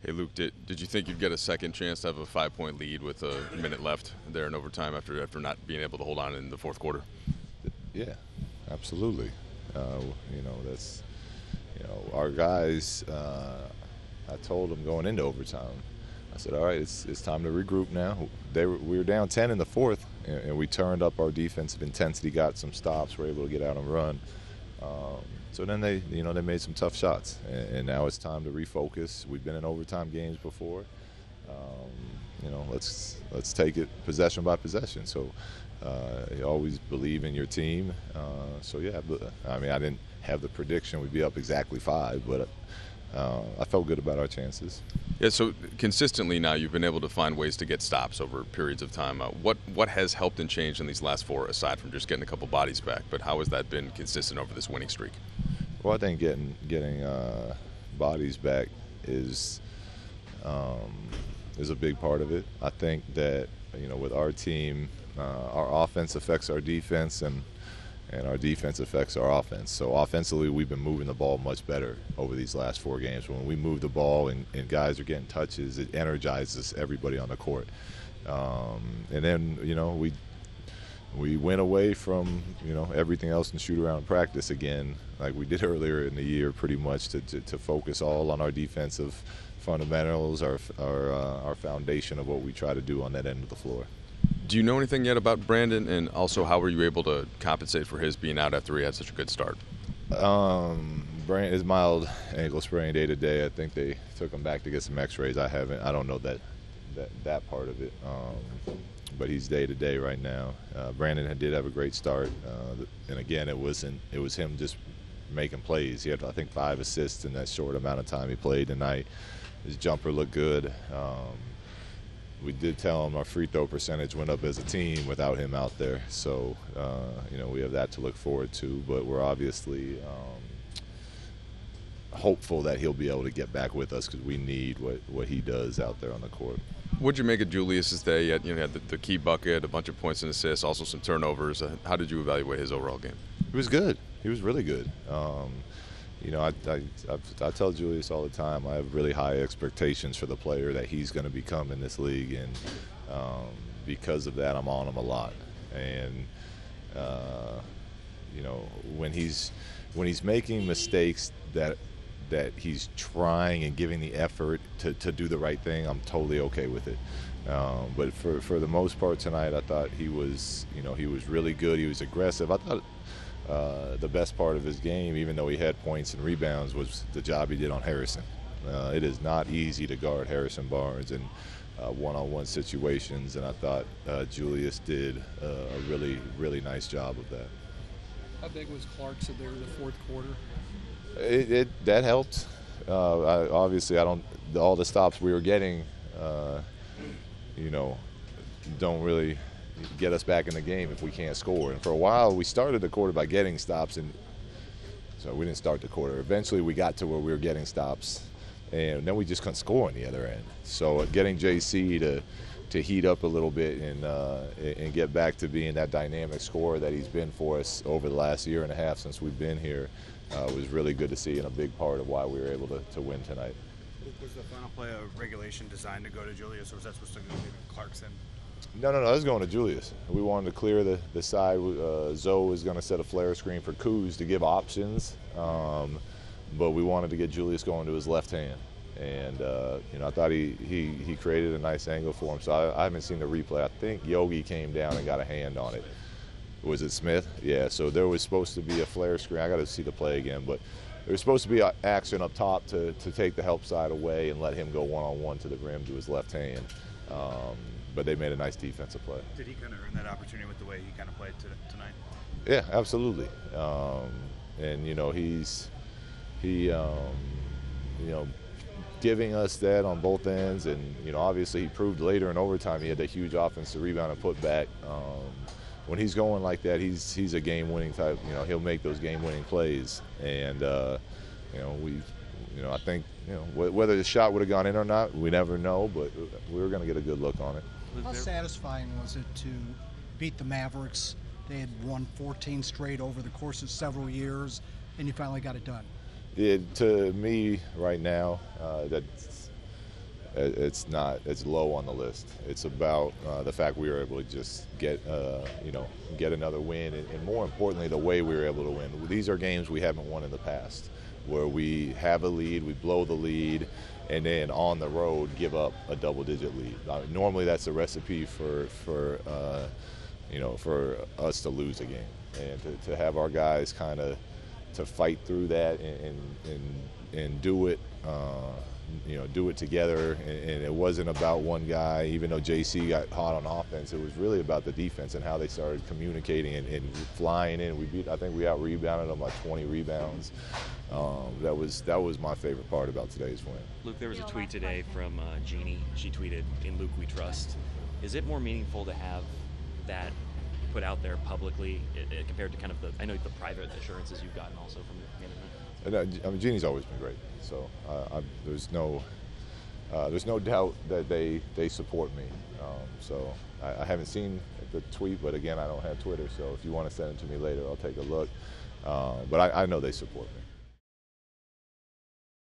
Hey, Luke, did you think you'd get a second chance to have a 5-point lead with a minute left there in overtime after not being able to hold on in the fourth quarter? Yeah, absolutely. That's our guys. I told them going into overtime. I said, all right, it's time to regroup now. We were down 10 in the fourth, and we turned up our defensive intensity, got some stops, were able to get out and run. So then they made some tough shots, and now it's time to refocus. We've been in overtime games before. Let's take it possession by possession. So you always believe in your team. I didn't have the prediction we'd be up exactly 5, but I felt good about our chances. Yeah, so consistently now you've been able to find ways to get stops over periods of time. What has helped and changed in these last 4, aside from just getting a couple bodies back? But how has that been consistent over this winning streak? Well, I think getting bodies back is a big part of it. I think that with our team, our offense affects our defense, and our defense affects our offense. So offensively, we've been moving the ball much better over these last 4 games. When we move the ball and guys are getting touches, it energizes everybody on the court. And then we went away from everything else and shoot around practice again, like we did earlier in the year, pretty much to focus all on our defensive fundamentals, our foundation of what we try to do on that end of the floor. Do you know anything yet about Brandon, and also how were you able to compensate for his being out after he had such a good start? Brandon is mild ankle sprain day to day. I think they took him back to get some X-rays. I don't know that part of it. But he's day to day right now. Brandon did have a great start, and again, it was him just making plays. He had, I think, 5 assists in that short amount of time he played tonight. His jumper looked good. We did tell him our free throw percentage went up as a team without him out there, so we have that to look forward to. But we're obviously hopeful that he'll be able to get back with us, because we need what he does out there on the court. What'd you make of Julius's day? He had the key bucket, a bunch of points and assists, also some turnovers. How did you evaluate his overall game? He was good. He was really good. I tell Julius all the time, I have really high expectations for the player that he's going to become in this league, and because of that, I'm on him a lot. And when he's making mistakes that he's trying and giving the effort to do the right thing, I'm totally okay with it. But for the most part tonight, I thought he was really good. He was aggressive. I thought the best part of his game, even though he had points and rebounds, was the job he did on Harrison. It is not easy to guard Harrison Barnes in one-on-one situations, and I thought Julius did a really, really nice job of that. How big was Clarkson there in the fourth quarter? That helped. Obviously, all the stops we were getting, don't really get us back in the game if we can't score. And for a while, we started the quarter by getting stops, and so we didn't start the quarter. Eventually, we got to where we were getting stops, and then we just couldn't score on the other end. So getting JC to heat up a little bit and get back to being that dynamic scorer that he's been for us over the last year and a half since we've been here was really good to see, and a big part of why we were able to win tonight. Was the final play of regulation designed to go to Julius, or was that supposed to go to Clarkson? No, it was going to Julius. We wanted to clear the side. Zoe was going to set a flare screen for Kuz to give options, but we wanted to get Julius going to his left hand. And I thought he created a nice angle for him. So I haven't seen the replay. I think Yogi came down and got a hand on it. Was it Smith? Yeah, so there was supposed to be a flare screen. I got to see the play again, but there was supposed to be action up top to take the help side away and let him go one-on-one to the rim to his left hand. But they made a nice defensive play. Did he kind of earn that opportunity with the way he kind of played tonight? Yeah, absolutely. And giving us that on both ends, and obviously he proved later in overtime he had that huge offensive rebound and put back. When he's going like that, he's a game-winning type. He'll make those game-winning plays, and I think whether the shot would have gone in or not, we never know, but we were going to get a good look on it. How satisfying was it to beat the Mavericks? They had won 14 straight over the course of several years, and you finally got it done. To me, right now, it's not, it's low on the list. It's about the fact we were able to just get another win, and more importantly, the way we were able to win. These are games we haven't won in the past, where we have a lead, we blow the lead, and then on the road give up a double-digit lead. Normally, that's a recipe for us to lose a game, and to have our guys kind of to fight through that and do it. Do it together, and it wasn't about one guy. Even though JC got hot on offense, it was really about the defense and how they started communicating and flying in. I think we out-rebounded them by 20 rebounds. That was my favorite part about today's win. Luke, there was a tweet today from Jeannie. She tweeted, "In Luke we trust." Is it more meaningful to have that put out there publicly compared to kind of I know the private assurances you've gotten also from management? And, Jeannie's always been great, so there's no doubt that they support me. So I haven't seen the tweet, but again, I don't have Twitter, so if you want to send it to me later, I'll take a look. But I know they support me.